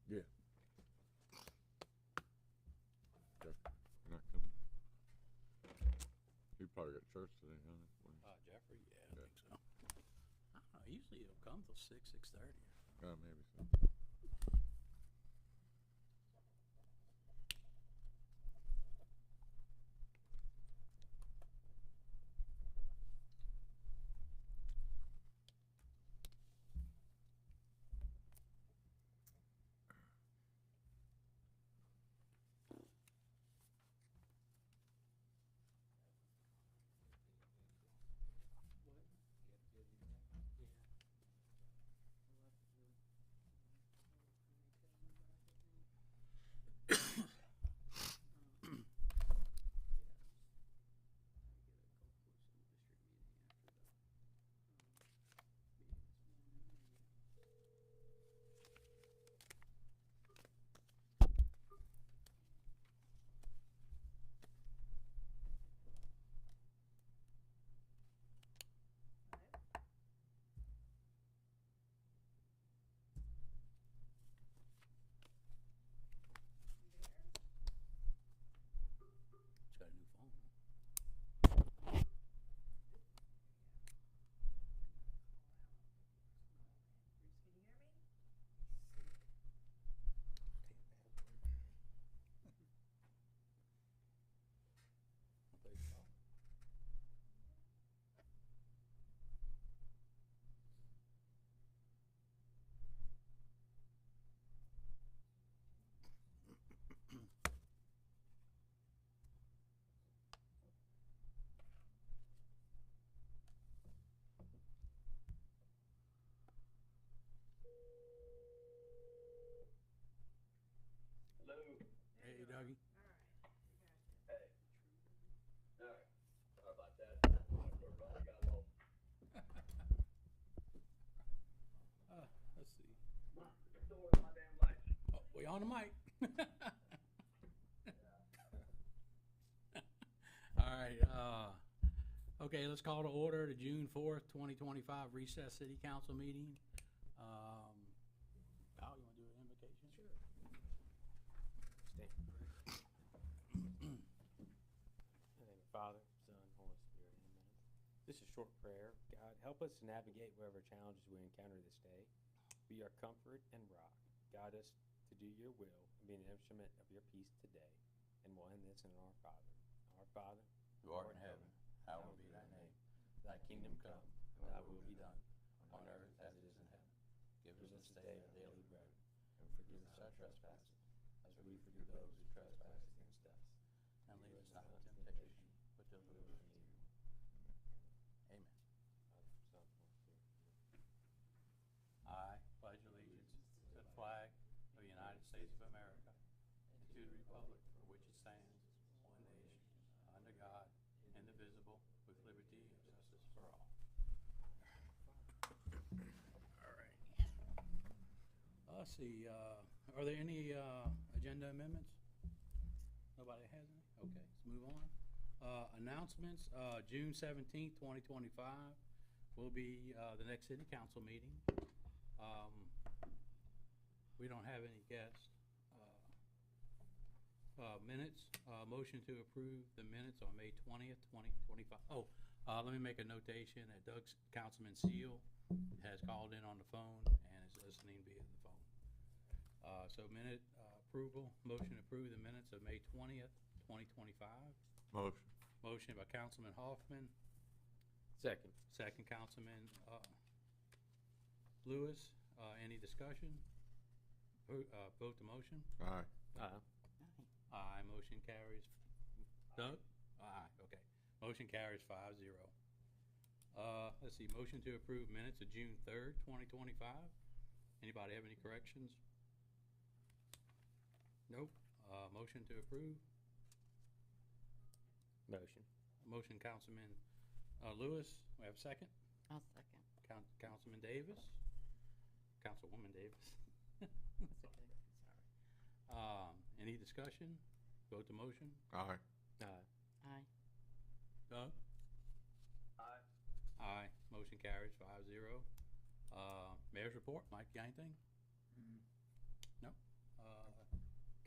Yeah. Jeff, you're not coming? You probably got church today, huh? Jeffrey, yeah, I Yeah. think so. I don't know, usually it'll come till 6:30. Maybe so. She's got a new phone, huh? I'll play the call. Hello. Hey, Dougie. Hey. All right. Sorry about that. My brother got lost. Let's see. Door on my damn light. Oh, we on the mic. All right, okay, let's call to order the June 4th, 2025 recess city council meeting. Kyle, you wanna do an invocation? Sure. Stand for prayer. In the name of the Father, Son, Holy Spirit, amen. This is a short prayer. God, help us to navigate whatever challenges we encounter this day. Be our comfort and rock. Guide us to do your will and be an instrument of your peace today. And we'll end this in our Father. Our Father, Who art in heaven, hallowed be thy name. Thy kingdom come, and thy will be done, on earth as it is in heaven. Give us this day our daily bread, and forgive us our trespasses, as we forgive those who trespass against us. And lead us not into temptation, but deliver us from evil. Amen. Father, Son, Holy Spirit. I pledge allegiance to the flag of the United States of America and to the republic for which it stands, one nation, under God, indivisible, with liberty and justice for all. All right. Let's see, are there any agenda amendments? Nobody has any? Okay, let's move on. Announcements, June 17th, 2025 will be the next city council meeting. We don't have any guests. Minutes, motion to approve the minutes on May 20th, 2025. Oh, let me make a notation that Doug's, Councilman Seal has called in on the phone and is listening via the phone. So minute approval, motion to approve the minutes of May 20th, 2025. Motion. Motion by Councilman Hoffman, Second. second Councilman Lewis. Any discussion? Vote the motion. Aye. Aye, motion carries. Doug? Aye, okay. Motion carries 5-0. Let's see, motion to approve minutes of June 3rd, 2025. Anybody have any corrections? Nope. Motion to approve. Motion. Motion, Councilman Lewis. We have a second? I'll second. Councilman Davis? Councilwoman Davis. That's okay. Sorry. Any discussion? Vote the motion. Aye. Aye. Doug? Aye. Aye. Motion carries 5-0. Mayor's report. Mike, you got anything? No?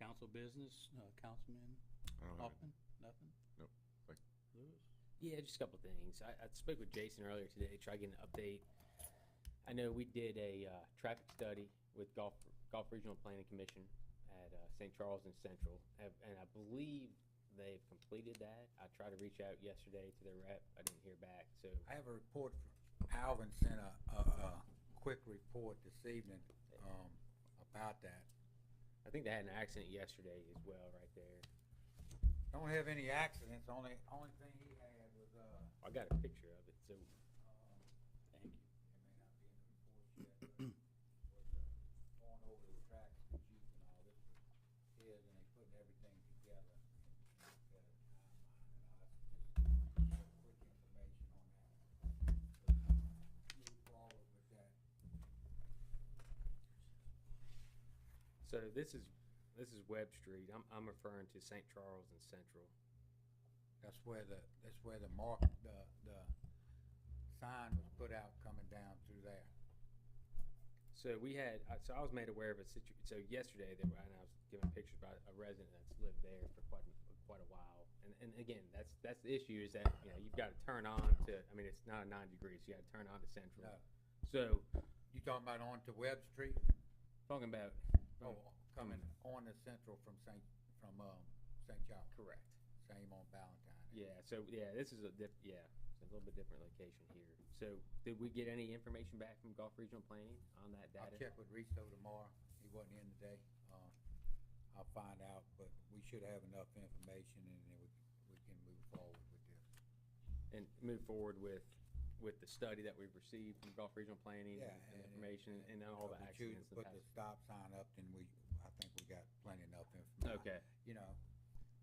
Council business, Councilman I don't have Hoffman, nothing? Nope, thank Lewis? Yeah, just a couple things. I spoke with Jason earlier today, try to get an update. I know we did a traffic study with Gulf Regional Planning Commission at St. Charles and Central, and I believe they've completed that. I tried to reach out yesterday to their rep. I didn't hear back, so. I have a report from Alvin sent a quick report this evening, about that. I think they had an accident yesterday as well, right there. Don't have any accidents, only thing he had was, I got a picture of it, so. Thank you. it may not be in the report yet, but was going over the tracks, the Jeep and all this was his, and they putting everything together. And got a timeline and all, that's just quick information on that. Move forward with that. So this is Webb Street. I'm referring to St. Charles and Central. That's where the sign was put out coming down through there. So we had, so I was made aware of a situation. So yesterday, and I was giving pictures about a resident that's lived there for quite a while. And again, that's the issue is that you've got to turn on to. I mean, it's not a 90 degrees. You got to turn on to Central. No. So You talking about onto Webb Street? talking about Oh, coming on the Central from St. Charles. correct. Same on Valentine. Yeah. So this is it's a little bit different location here. So did we get any information back from Gulf Regional Planning on that I'll data? check with Risto tomorrow. He wasn't in today. I'll find out, but we should have enough information and then we can move forward with this. And move forward with the study that we've received from Gulf Regional Planning Yeah, and information and then all the we choose accidents. to in put the the past. stop sign up, then I think we got plenty enough information. Okay.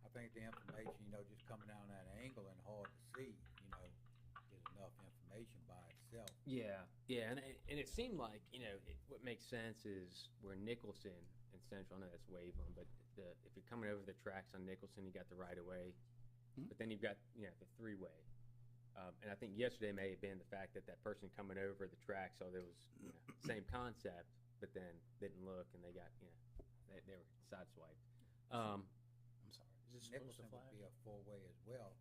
I think the information, just coming down that angle and hard to see, is enough information by itself. Yeah, and it seemed like what makes sense is where Nicholson and Central. I know that's Waveland, but if you're coming over the tracks on Nicholson, you got the right of way, but then you've got the three-way. And I think yesterday may have been the fact that person coming over the track saw there was same concept, but then didn't look and they got they were sideswiped. I'm sorry, is this supposed to Nicholson would flag? be a four-way as well.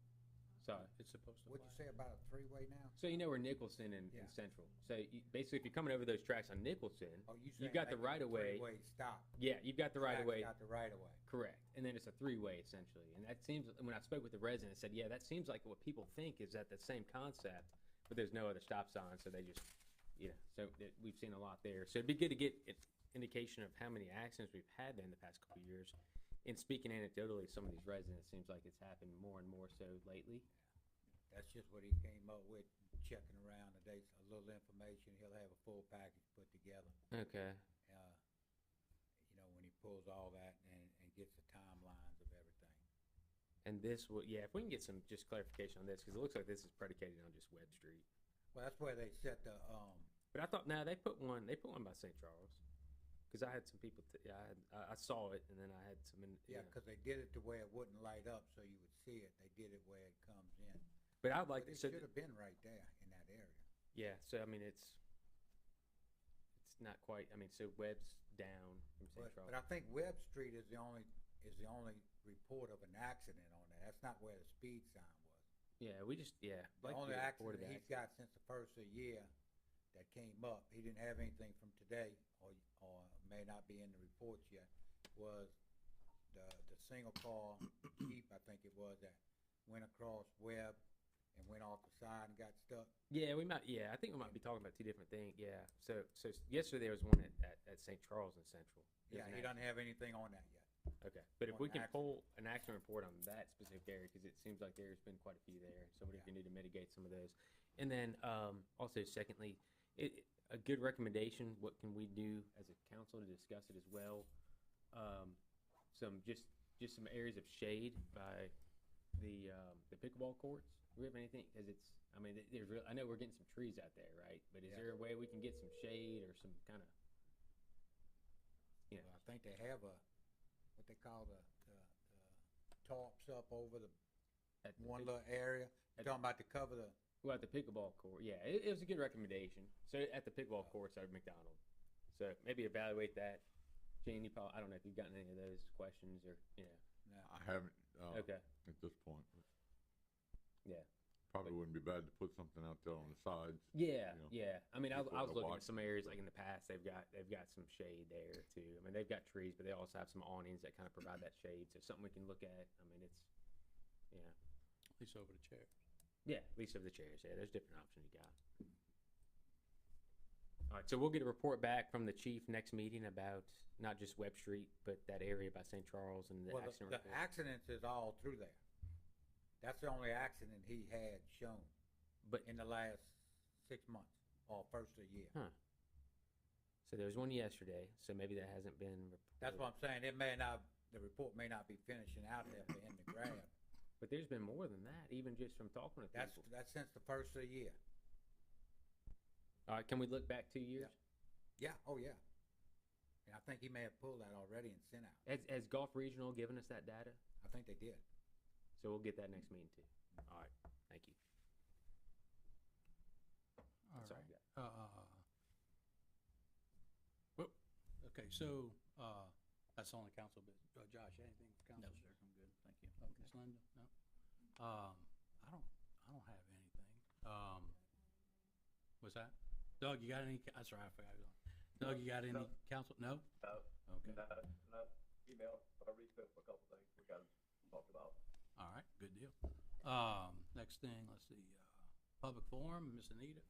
Sorry. It's supposed to What'd you flag? say about a three-way now? So where Nicholson and Yeah. Central. So basically, if you're coming over those tracks on Nicholson, Oh, you you've saying got the make it a right of way. three-way stop. Yeah, you've got the right of way. Got the right of way. Correct. And then it's a three-way essentially. And that seems, when I spoke with the resident, it said, yeah, that seems like what people think is that the same concept, but there's no other stop sign, so they just, we've seen a lot there. So it'd be good to get an indication of how many accidents we've had there in the past couple of years. And speaking anecdotally, some of these residents, seems like it's happened more and more so lately. That's just what he came up with, checking around today, a little information, he'll have a full package put together. Okay. When he pulls all that and gets the timelines of everything. And this will, if we can get some just clarification on this, because it looks like this is predicated on just Webb Street. Well, that's where they set the, But I thought, no, they put one by St. Charles. Because I had some people, I saw it, and then I had some. because they did it to where it wouldn't light up so you would see it. They did it where it comes in. But I'd like But to. it should have been right there in that area. Yeah, so I mean, it's not quite. I mean, so Webb's down from St. Charles. But I think Webb Street is the only report of an accident on that. That's not where the speed sign was. Yeah, we just The like only to report accident he's got since the first of the year that came up, he didn't have anything from today, or may not be in the reports yet, was the single car Jeep, I think it was, that went across Webb and went off the side and got stuck. Yeah, we might. Yeah, I think we might be talking about two different things. Yeah. So yesterday there was one at St. Charles and Central. Yeah, he doesn't have anything on that yet. Okay, but if on we can accident. pull an accident report on that specific area, because it seems like there's been quite a few there. So what if you need to mitigate some of those? And then also, secondly, a good recommendation. What can we do as a council to discuss it as well? Some some areas of shade by the pickleball courts. Do we have anything? Because it's. I mean, there's. I know we're getting some trees out there, right? But is there a way we can get some shade or some kind of? Well, I think they have what they call the tarps up over the At the one pick- little area. at- You're talking about to cover the, Well, at the pickleball court, yeah, it was a good recommendation. So at the pickleball courts at McDonald, so maybe evaluate that Gene, you probably, I don't know if you've gotten any of those questions or, No. I haven't, okay, at this point. yeah. Probably wouldn't be bad to put something out there on the sides. Yeah, you know, yeah. I mean, I people was to looking watch. at some areas like in the past. They've got some shade there too. I mean, they've got trees, but they also have some awnings that kind of provide that shade. So something we can look at. I mean, it's At least over the chairs. yeah. At least of the chairs. Yeah, there's different options you got. All right, so we'll get a report back from the chief next meeting about not just Webb Street, but that area by St. Charles and the Well, accident the report. accidents is all through there. That's the only accident he had shown But in the last 6 months or first of the year. so there was one yesterday. So maybe that hasn't been reported. That's what I'm saying. The report may not be finishing out there for him to grab. But there's been more than that, even just from talking to people. That's since the first of the year. All right, can we look back 2 years? Yeah, oh yeah. And I think he may have pulled that already and sent out. Has Gulf Regional given us that data? I think they did. So we'll get that next meeting too. All right, thank you. All Sorry. right. Well, okay, so, that's only council business. Josh, anything for council? No, sir, I'm good, thank you. Oh, Ms. Linda? No? I don't have anything. What's that? Doug, you got any, that's right, I forgot. Doug, you got any No. council, no? No, Okay, no, email, but I reset for a couple things we gotta talk about. all right, good deal. Next thing, let's see, public forum, Miss Anita.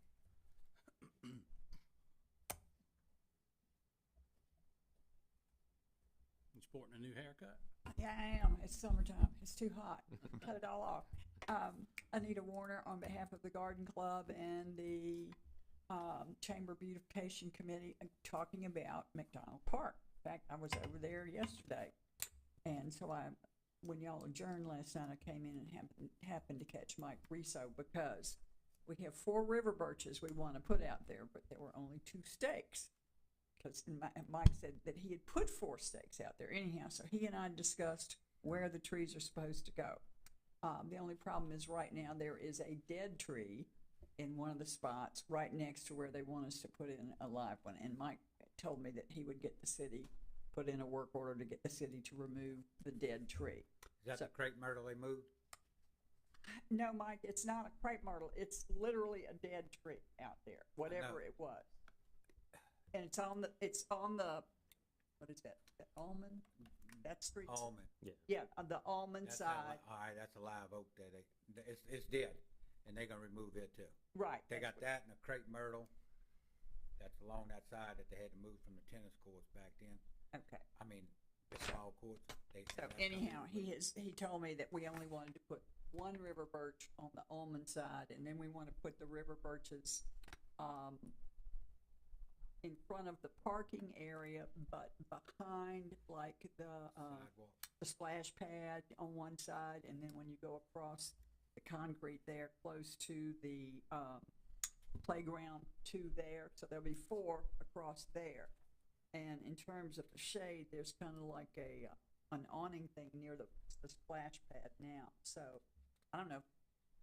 You sporting a new haircut? Yeah, I am. It's summertime. It's too hot. Cut it all off. Anita Warner on behalf of the Garden Club and the Chamber Beautification Committee talking about McDonald Park. In fact, I was over there yesterday. And so when y'all adjourned last night, I came in and happened to catch Mike Riso because we have 4 river birches we want to put out there, but there were only 2 stakes. Because Mike said that he had put 4 stakes out there anyhow, so he and I discussed where the trees are supposed to go. The only problem is right now there is a dead tree in one of the spots right next to where they want us to put in a live one. And Mike told me that he would get the city, put in a work order to get the city to remove the dead tree. Is that the crepe myrtle they moved? No, Mike, it's not a crepe myrtle. It's literally a dead tree out there, whatever it was. And it's on the, what is that? The almond? That street? Almond. Yeah, on the almond That's side. all right, that's a live oak there. It's dead, and they're gonna remove it too. Right. They got that's that and a crepe myrtle that's along that side that they had to move from the tennis courts back then. Okay. I mean, baseball courts. So anyhow, he told me that we only wanted to put 1 river birch on the almond side, and then we want to put the river birches, in front of the parking area, but behind like Sidewalk. the splash pad on one side, and then when you go across the concrete there, close to the playground 2 there, so there'll be 4 across there. And in terms of the shade, there's kind of like an awning thing near the splash pad now. So I don't know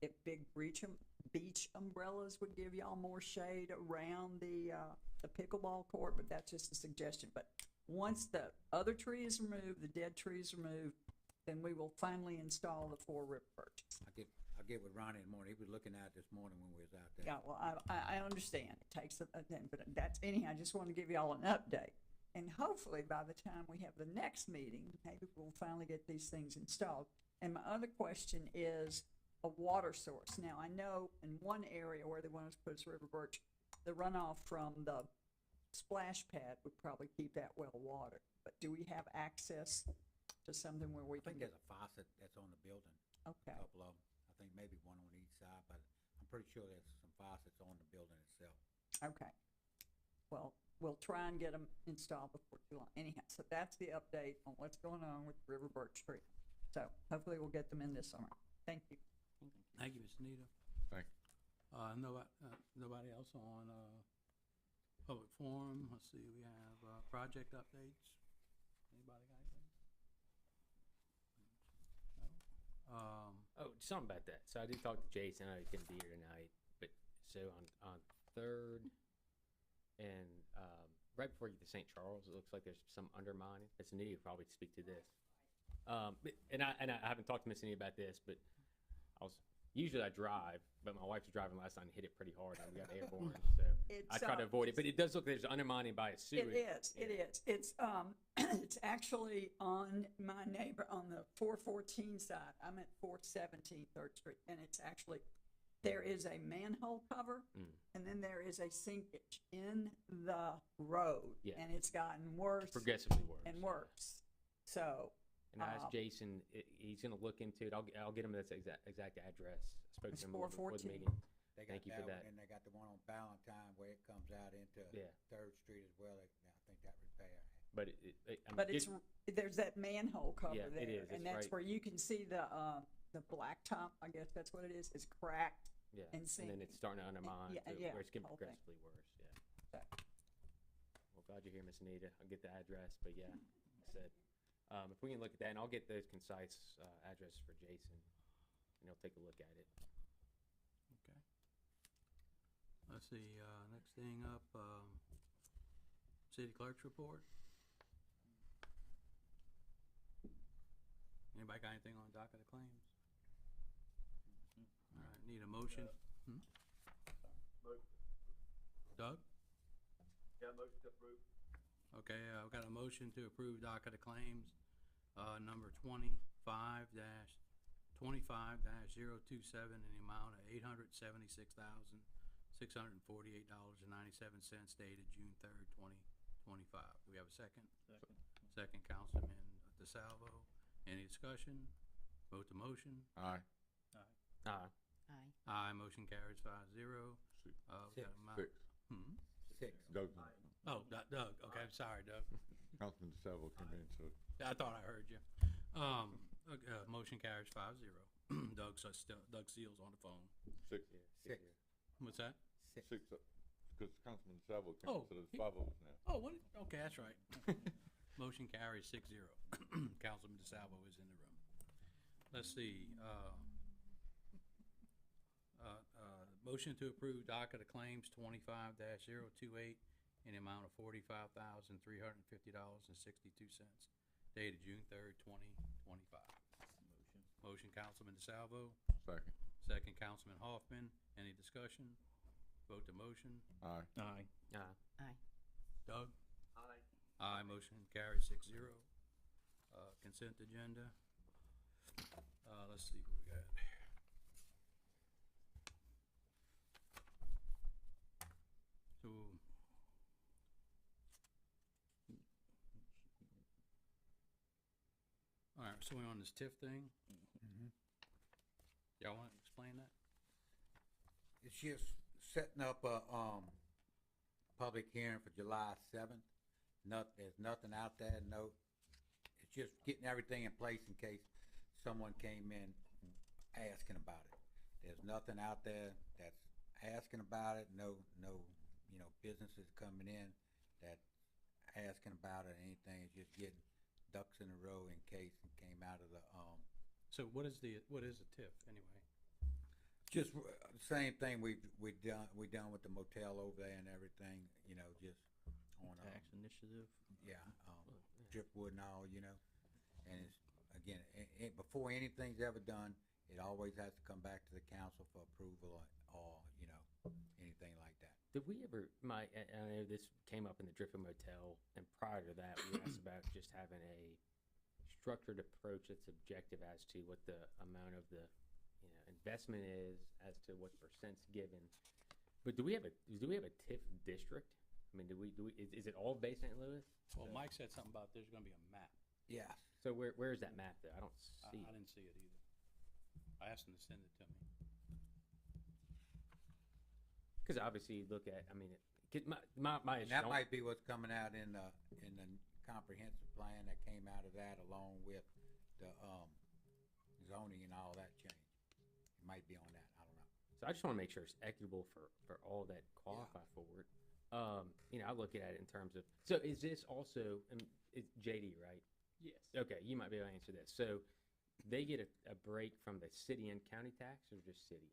if big beach umbrellas would give y'all more shade around the pickleball court, but that's just a suggestion. But once the other tree is removed, the dead tree is removed, then we will finally install the 4 river birches. I'll get with Ronnie in the morning. He was looking at it this morning when we was out there. Yeah, well, I understand. It takes a thing, but that's, anyhow, I just want to give y'all an update. And hopefully by the time we have the next meeting, maybe we'll finally get these things installed. And my other question is a water source. Now, I know in one area where they want us to put us river birch, the runoff from the splash pad would probably keep that well watered. But do we have access to something where we I think can there's a faucet that's on the building, Okay, a couple of them. I think maybe one on each side, but I'm pretty sure there's some faucets on the building itself. okay. Well, we'll try and get them installed before too long. Anyhow, so that's the update on what's going on with River Birch Tree. So hopefully we'll get them in this summer. Thank you. Thank you, Ms. Anita. Thank Nobody else on, public forum? Let's see, we have, project updates. Anybody got anything? No? Oh, something about that. So I did talk to Jason. I know he couldn't be here tonight, but so on 3rd and right before you get to St. Charles, it looks like there's some undermining. Miss Anita could probably speak to this. And I haven't talked to Miss Anita about this, but usually I drive, but my wife was driving last night and hit it pretty hard, and we got airborne, so I try to avoid it. But it does look like there's undermining by a sewage. It is. It's it's actually on my neighbor on the 414 side. I'm at 417 3rd Street, and it's actually, there is a manhole cover, and then there is a sinkage in the road, Yeah. and it's gotten worse Progressively worse. and worse. So, And I asked Jason, he's gonna look into it. I'll get him this exact address. I spoke It's to him before the 414. meeting. They got Thank you for that. And they got the one on Valentine where it comes out into Yeah. 3rd Street as well. I think that repair. But but there's that manhole cover Yeah, it there, is. and It's that's right- where you can see the blacktop. I guess that's what it is. It's cracked. yeah, and and then sinking. it's starting to undermine, yeah, to yeah, where it's getting whole thing. progressively worse. Yeah. So, Well, glad you're here, Miss Anita. I'll get the address, but yeah, like I said, if we can look at that, and I'll get those concise addresses for Jason, and he'll take a look at it. Okay. Let's see, next thing up, city clerk's report. Anybody got anything on docket of claims? All right, need a motion. Motion. Doug? Yeah, motion to approve. Okay, I've got a motion to approve docket of claims, number 25-027 in the amount of $876,648.97 dated June 3rd, 2025. Do we have a second? Second, Councilman DeSalvo. Any discussion? Vote to motion. Aye. Aye, motion carries 5-0. Six. We got a amount- 6. Hmm? 6. Doug, Oh, Doug, okay, I'm sorry, Doug. Councilman DeSalvo came in, so I thought I heard you. Motion carries 5-0. Doug Seals on the phone. 6. Yeah, 6. What's that? 6, because Councilman DeSalvo came Oh, in, so there's he- 5 of us now. Oh, what? Okay, that's right. Motion carries 6-0. Councilman DeSalvo is in the room. Let's see, motion to approve docket of claims 25-028 in the amount of $45,350.62 dated June 3rd, 2025. Motion, Councilman DeSalvo. Second. Second, Councilman Hoffman. Any discussion? Vote to motion. Aye. Aye. Doug? Aye. Aye, motion carries 6-0. Consent agenda. Let's see what we got. So. All right, so we're on this TIF thing. Y'all wanna explain that? It's just setting up a, public hearing for July 7th. There's nothing out there, it's just getting everything in place in case someone came in asking about it. There's nothing out there that's asking about it, no, businesses coming in that asking about it or anything. It's just getting ducks in a row in case it came out of the, So what is a TIF anyway? just same thing we done with the motel over there and everything, just on, initiative. yeah, Driftwood and all, and it's, again, before anything's ever done, it always has to come back to the council for approval or anything like that. Did we ever, I know this came up in the Driftwood Motel, and prior to that, we asked about just having a structured approach that's objective as to what the amount of the, investment is, as to what percent's given. But do we have a TIF district? I mean, is it all Bay St. Louis? Well, Mike said something about there's gonna be a map. Yeah, So where is that map though? I don't I see. didn't see it either. I asked him to send it to me. Because obviously you look at, I mean, my and that might be what's coming out in the comprehensive plan that came out of that, along with the, zoning and all that change. It might be on that, I don't know. So I just want to make sure it's equitable for all that qualify for it. I look at it in terms of, so is this also, it's JD, right? Yes. Okay, you might be able to answer this. So they get a break from the city and county tax, or just city?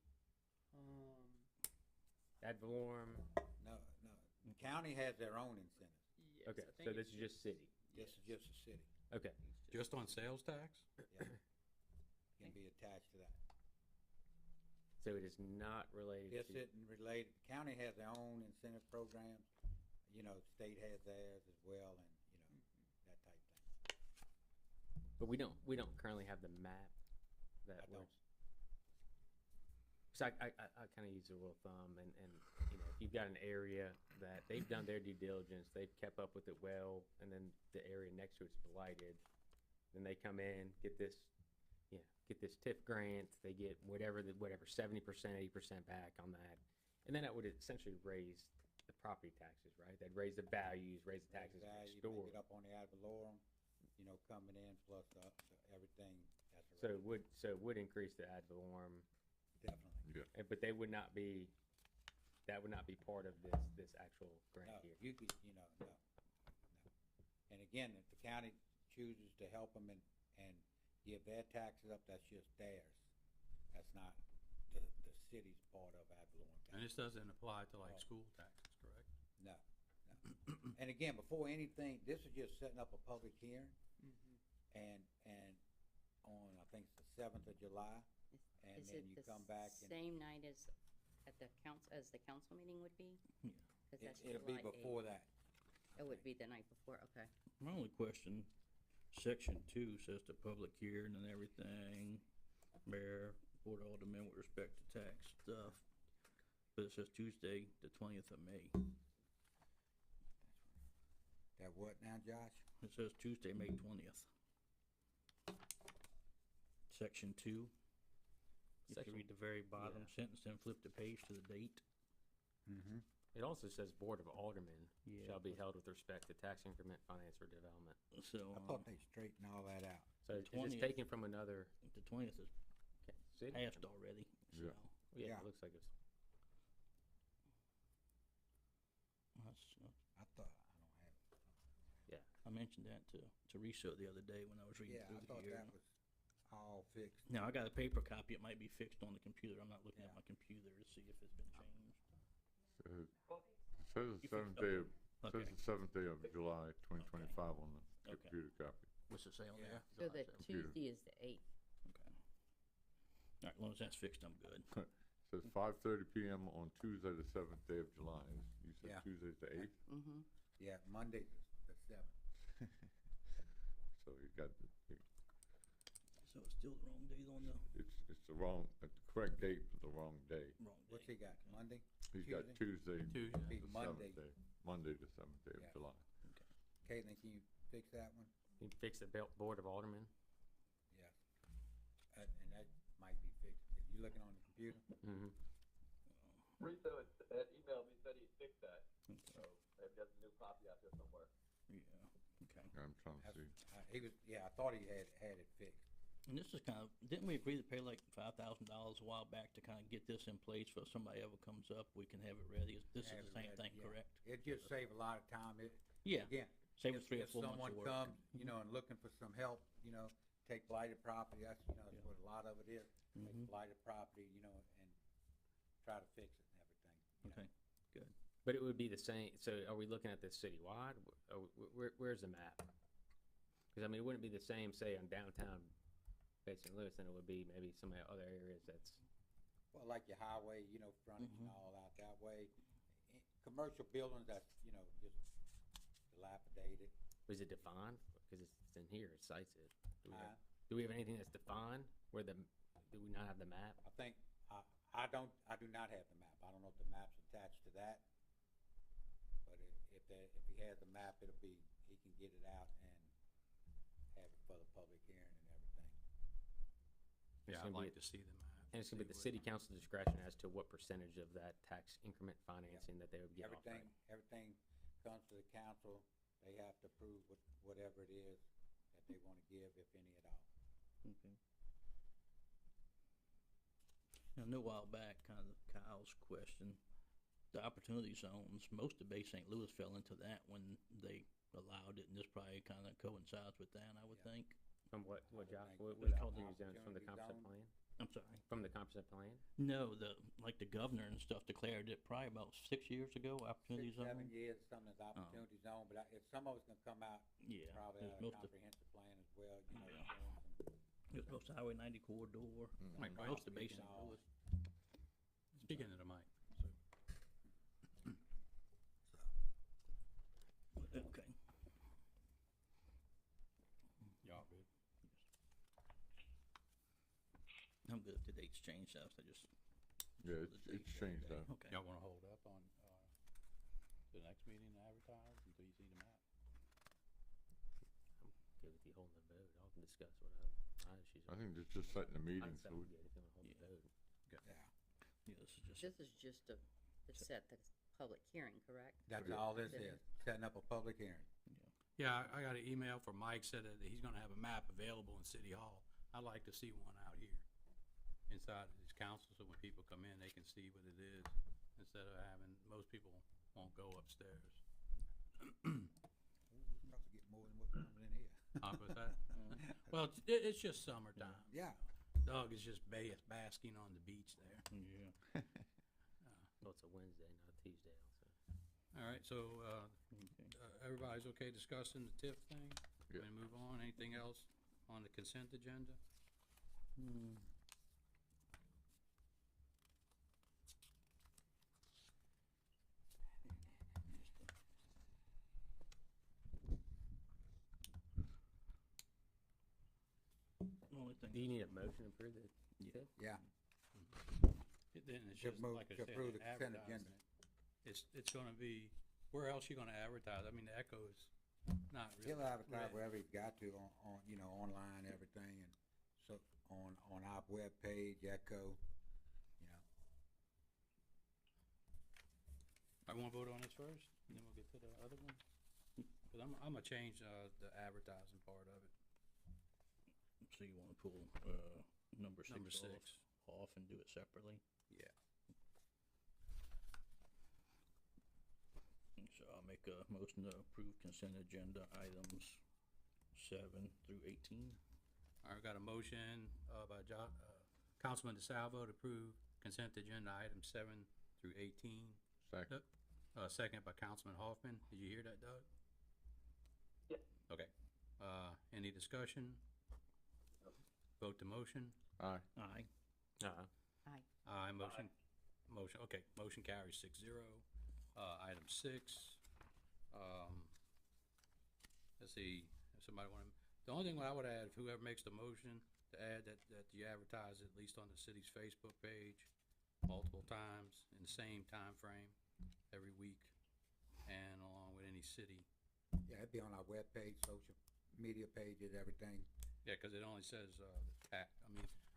Ad valorem? No, the county has their own incentives. Okay, so this is just city. This is just a city, Okay, Just on sales tax? can be attached to that. so it is not related This to, isn't related, the county has their own incentive programs, state has theirs as well, and, that type thing. but we don't currently have the map that I would. don't. So I kind of use a rule of thumb, and if you've got an area that they've done their due diligence, they've kept up with it well, and then the area next to it's blighted, then they come in, get this TIF grant, they get whatever 70%, 80% back on that, and then that would essentially raise the property taxes, right? They'd raise the values, raise the taxes for the Value, store. make it up on the ad valorem, coming in plus everything that's So around. it would increase the ad valorem, Definitely. but they would not be. That would not be part of this actual grant No, here. you could, no. And again, if the county chooses to help them and give their taxes up, that's just theirs. That's not the city's part of ad valorem And tax. this doesn't apply to like Oh. school taxes, correct? No. And again, before anything, this is just setting up a public hearing, and on, I think it's the 7th of July, and Is then it you the come back and same night as at the council meeting would be? 'Cause that's it'll be July 8th. before that. It would be the night before, okay. My only question, section 2 says the public hearing and everything, mayor, board of aldermen with respect to tax stuff, but it says Tuesday, the 20th of May. That what now, Josh? It says Tuesday, May 20th. Section 2. If Section- you read the very bottom sentence, then flip the page to the date. Mm-hmm. It also says Board of Aldermen Yeah. shall be held with respect to tax increment, finance, or development. So, I thought they straightened all that out. So The it's 20th. taken from another the 20th is city. passed already, so. Yeah. Yeah, Yeah. it looks like it's. I thought, I don't have it. I mentioned that to Teresa the other day when I was reading Yeah, I through the thought hearing. that was all fixed. Now, I got a paper copy, it might be fixed on the computer, I'm not looking at Yeah. my computer to see if it's been changed. It says the You seventh fixed- day of, Okay. says the 7th day of July 2025 on the Okay. computer copy. What's it say on Yeah. there? So the Computer. Tuesday is the 8th. Okay. Alright, as long as that's fixed, I'm good. Says 5:30 PM on Tuesday, the 7th day of July. You said Yeah. Tuesday's the 8th? Mm-hmm. Yeah, Monday, the 7th. So you got, So it's still the wrong date on the it's the wrong, the correct date, but the wrong day. wrong day. What's he got, Monday? He's got Tuesday, Tuesday. Be the Monday. 7th day, Monday, the 7th day Yeah. of July. Caitlin, can you fix that one? You fix the Board of Aldermen. Yes. And that might be fixed. Are you looking on the computer? Mm-hmm. Rico had emailed me, said he fixed that, Okay. so maybe there's a new copy out there somewhere. Yeah, okay. I'm trying to see. I thought he had it fixed. And this is kind of, didn't we agree to pay like $5,000 a while back to kind of get this in place for if somebody ever comes up, we can have it ready? This is Have the it same ready, thing, yeah. correct? It just saved a lot of time. Yeah, Again, save us if 3 or 4 months someone of work. comes, and looking for some help, take blighted property, that's what a lot of it is. Take Mhm. blighted property, and try to fix it and everything. you know. Okay, good. But it would be the same. So are we looking at this citywide? Where's the map? Because I mean, it wouldn't be the same, say, on downtown Bay St. Louis, than it would be maybe some of the other areas. That's Well, like your highway, frontage and Mhm. all out that way. Commercial buildings that's, just dilapidated. is it defined? Because it's in here. It cites it. Uh, Do we have anything that's defined? Do we not have the map? I think, I do not have the map. I don't know if the map's attached to that. But if he has the map, he can get it out and have it for the public hearing and everything. Yeah, It's I'd gonna be- like to see the map. And it's gonna be see the what- city council discretion as to what percentage of that tax increment financing that they would get off. Everything comes to the council. They have to approve whatever it is that they wanna give, if any at all. Okay. Now, a while back, kind of Kyle's question, the opportunity zones, most of Bay St. Louis fell into that when they allowed it, and this probably kind of coincides with that, I would Yeah. think. From what Josh? think What without called the an zones from the opportunity comprehensive zone. plan? I'm sorry. From the comprehensive plan? No, like the governor and stuff declared it probably about 6 years ago, opportunity 6, 7 zone. years, some is opportunity zone, but if some of it's gonna come out Yeah. probably it's out of most of- comprehensive plan as well, you know. Yeah. showing some- It's most of Highway 90 corridor, Mike, most of speaking Basin all- Lewis. Speaking to the mic. Okay. Y'all good? I'm good if the dates change, so I just. Yeah, the it's date the other changed day. now. Okay. Y'all wanna hold up on, the next meeting to advertise until you see the map? Good with you holding the vote. I'll discuss my issues. I think it's just setting the meeting, I'd so say we, good if you wanna hold the vote. Yeah, Yeah, this is just. This is just to set the public hearing, correct? that's Yeah. all this It is, setting up a public hearing. Yeah, I got an email from Mike, said that he's gonna have a map available in City Hall. I'd like to see one out here inside of this council, so when people come in, they can see what it is, instead of having, most people won't go upstairs. We probably get more than what comes in here. What's that? Well, it's just summertime. Yeah, Doug is just basking on the beach there. Yeah. Well, it's a Wednesday, not a Tuesday also. All right, so, Okay. everybody's okay discussing the TIF thing? Yeah. We move on, anything else on the consent agenda? Hmm. Only thing. Do you need a motion to approve the Yeah. TIF? yeah. Then it's To just, move- like I to said, approve the consent advertising agenda. it. It's gonna be, where else you gonna advertise? I mean, the Echo's not really. He'll advertise ready. wherever he's got to on, you know, online, everything, and so, on our webpage, Echo, you know. I wanna vote on this first, and then we'll get to the other one? Cause I'm gonna change, the advertising part of it. So you wanna pull, number Number six six. off and do it separately? Yeah. So I'll make a motion to approve consent agenda items 7 through 18. I got a motion, by Councilman DeSalvo to approve consent agenda items 7 through 18. second, Second by Councilman Hoffman. Did you hear that, Doug? Yeah. Okay. Any discussion? Vote to motion? aye. Aye. Aye, motion, okay, motion carries 6-0. Item 6, let's see, if somebody the only thing I would add, if whoever makes the motion, to add that you advertise at least on the city's Facebook page multiple times in the same time frame every week, and along with any city. Yeah, it'd be on our webpage, social media pages, everything. Yeah, cause it only says,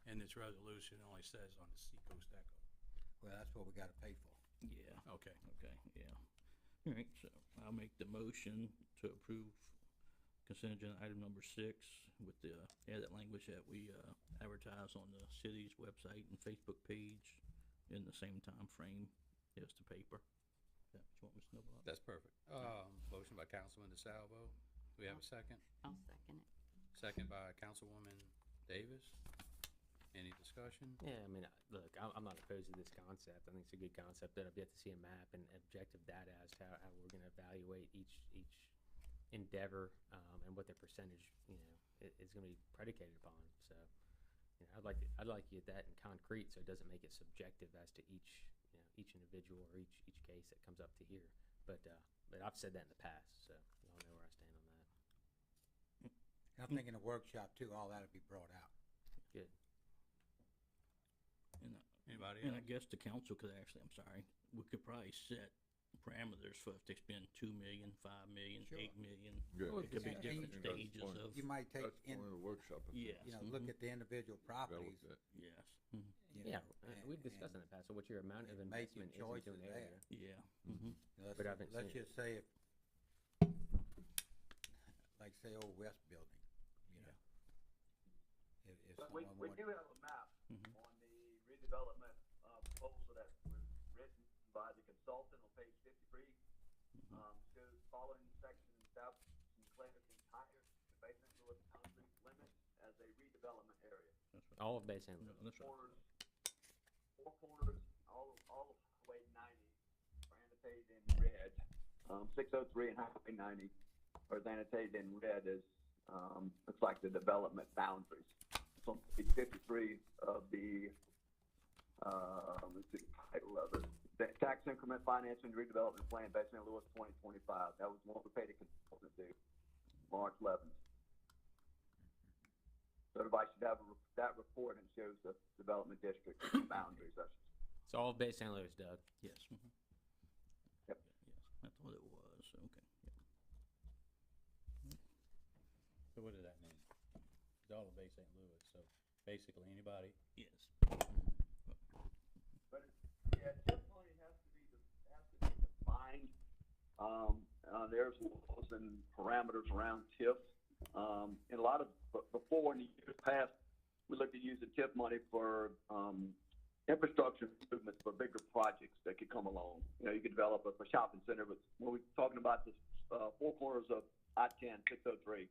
in this resolution, it only says on the Seacoast Echo. Well, that's what we gotta pay for. Yeah. Okay. Okay, yeah. All right, so I'll make the motion to approve consent agenda item number 6 with the added language that we advertise on the city's website and Facebook page in the same time frame as the paper. Is that what you want me to know about? That's perfect. Motion by Councilman DeSalvo. Do we have a second? I'll second it. Second by Councilwoman Davis. Any discussion? Yeah, I mean, look, I'm not opposed to this concept. I think it's a good concept, that I've yet to see a map and objective data as to how we're gonna evaluate each endeavor, and what their percentage, is gonna be predicated upon. So, I'd like to get that in concrete, so it doesn't make it subjective as to each individual or each case that comes up to here. But I've said that in the past, so y'all know where I stand on that. And I think in the workshop too, all that'll be brought out. Good. Anybody And I else? guess the council could actually, I'm sorry, we could probably set parameters for if they spend 2 million, 5 million, Sure. 8 million. Good. Well, It could be Yeah, different and that's stages point. of, You might take That's in, one of the workshop. yes. you know, look at the individual properties, Develop that. Yes, mhm, you Yeah, know. we've discussed in the past, so what your amount of and make your investment is into choices an area. there. yeah, mhm. Let's, But I haven't let's seen it. just say if, like say Old West Building, you know. If But someone we wanted, do have a map Mhm. on the redevelopment, proposal that was written by the consultant on page 53. Shows following section establishes and declares the entire basement with concrete limits as a redevelopment area. All of Bay St. Louis. That's right. Corners, four corners, all of Highway 90 are annotated in red. 603 and Highway 90 are annotated in red as, looks like the development boundaries. So on page 53 of the, let's see the title of it. The Tax Increment Financing and Redevelopment Plan, Bay St. Louis 2025. That was what we paid a consultant to do, March 11th. So everybody should have that report and shows the development district boundaries. It's all of Bay St. Louis, Doug. Yes. Mhm. Yep. Yes, that's what it was, okay. Yep. So what does that mean? It's all of Bay St. Louis, so basically anybody. Yes. But yeah, TIF money has to be defined. There's laws and parameters around TIF. And a lot of before in the years past, we looked at using TIF money for infrastructure improvements for bigger projects that could come along. You know, you could develop a shopping center, but when we're talking about the four corners of I-10, 603,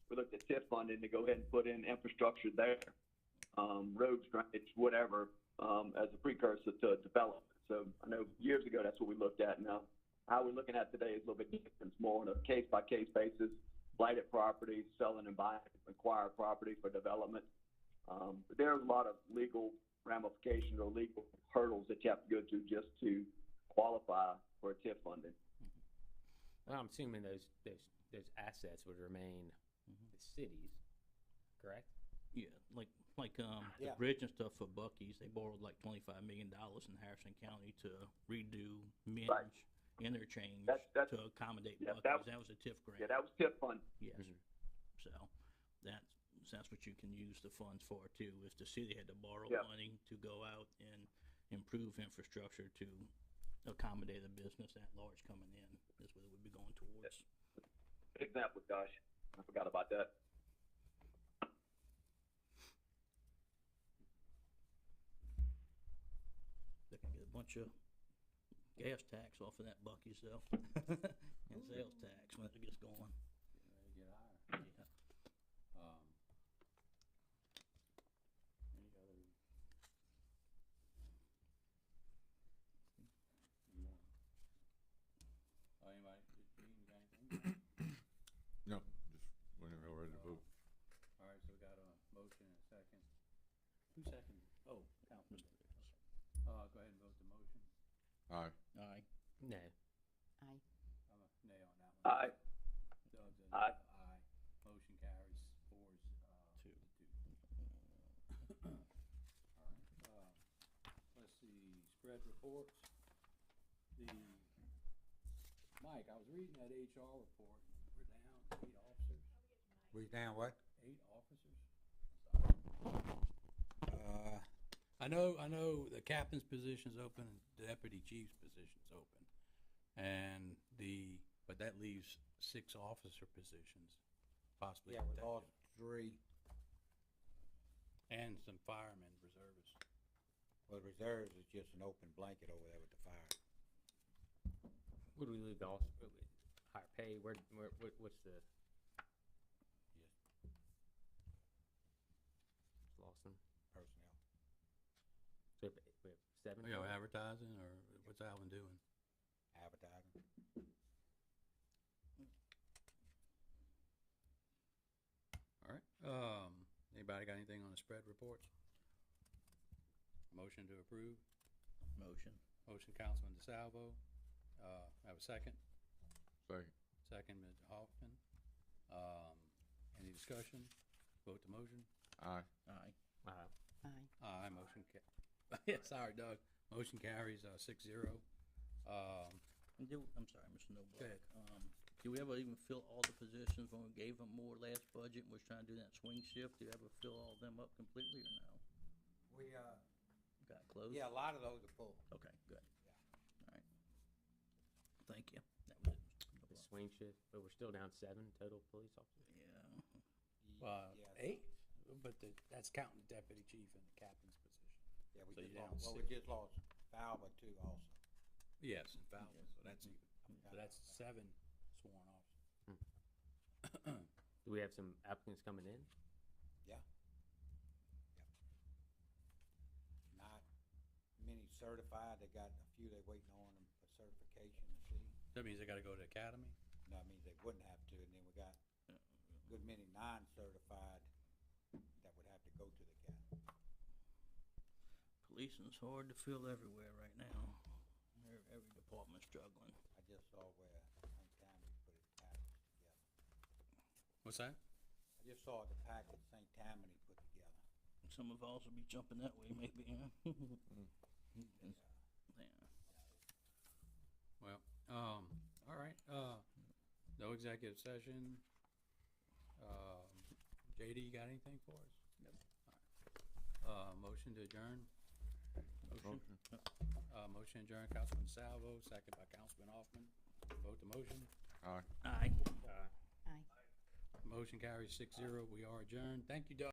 we looked at TIF funding to go ahead and put in infrastructure there, roads, drainage, whatever, as a precursor to development. So I know years ago that's what we looked at. Now, how we're looking at today is a little bit different. It's more on a case-by-case basis, blighted property, selling and buying acquired property for development. But there's a lot of legal ramifications or legal hurdles that you have to go through just to qualify for TIF funding. Well, I'm assuming those assets would remain the cities, correct? Yeah, like Yeah. the bridge and stuff for Buc-ee's, they borrowed like $25 million in Harrison County to redo Minge Right. interchange That's- to accommodate yeah, Buc-ee's. That was a TIF grant. Yeah, that was TIF funding. Yes. So that's what you can use the funds for too. If the city had to borrow Yep. money to go out and improve infrastructure to accommodate a business that large coming in, is what it would be going towards. Good example, gosh. I forgot about that. They can get a bunch of gas tax off of that Buc-ee's though, and sales tax when it gets going. Get higher. Yeah. Any other? You want? Anybody? Gene, you got anything? No, just whenever we're ready to vote. All right, so we got a motion and a second. Who seconded? Oh, Councilman. Go ahead and vote the motion. Aye. Aye. No. I'm Aye. a nay on that one. Aye. Doug's a Aye. aye. Motion carries 4-2. Two. All right, let's see, spread reports. Mike, I was reading that HR report, and we're down 8 officers. We down what? 8 officers? Uh, I know the captain's position's open and the deputy chief's position's open. But that leaves 6 officer positions, possibly yeah, we detective, lost 3. and some firemen, reservists. Well, reserves is just an open blanket over there with the fire. Would we leave the higher pay? What's the? Lost them. Personnel. So we have 7. You know, advertising, or what's Alvin doing? Advertising. All right, anybody got anything on the spread reports? Motion to approve? Motion. Motion, Councilman DeSalvo. Have a second? Second. Second, Mr. Hoffman. Any discussion? Vote the motion? Aye. Aye. Aye. Aye, motion yeah, sorry, Doug. Motion carries, 6-0. I'm sorry, Mr. Noblock. Go ahead. Do we ever even fill all the positions when we gave them more last budget and was trying to do that swing shift? Do you ever fill all of them up completely or no? We, Got close? yeah, a lot of those are full. Okay, good. All right. Thank you. That was it. Mr. The Noblock. swing shift, but we're still down 7 total police officers. Yeah. Yeah, 8, but that's counting the deputy chief and the captain's position. Yeah, we So just you're lost, down well, we 6. just lost Falva too also. Yes, and Falvin, Yes. so that's even. So that's 7 sworn officers. Do we have some applicants coming in? Yeah. certified, they got a few they waiting on them for certification to see. That means they gotta go to the academy? No, it means they wouldn't have to, and then we got a good many non-certified that would have to go to the academy. Policing's hard to fill everywhere right now. Every department's struggling. I just saw where St. Tammany put its package together. What's that? I just saw the package St. Tammany put together. Some of ours will be jumping that way, maybe, huh? Yeah. Well, all right, no executive session. JD, you got anything for us? Nope. All right. Motion to adjourn? Motion. Motion adjourn, Councilman Salvo, second by Councilman Hoffman. Vote the motion. Aye. Aye. Aye. Motion carries 6-0. We are adjourned. Thank you, Doug.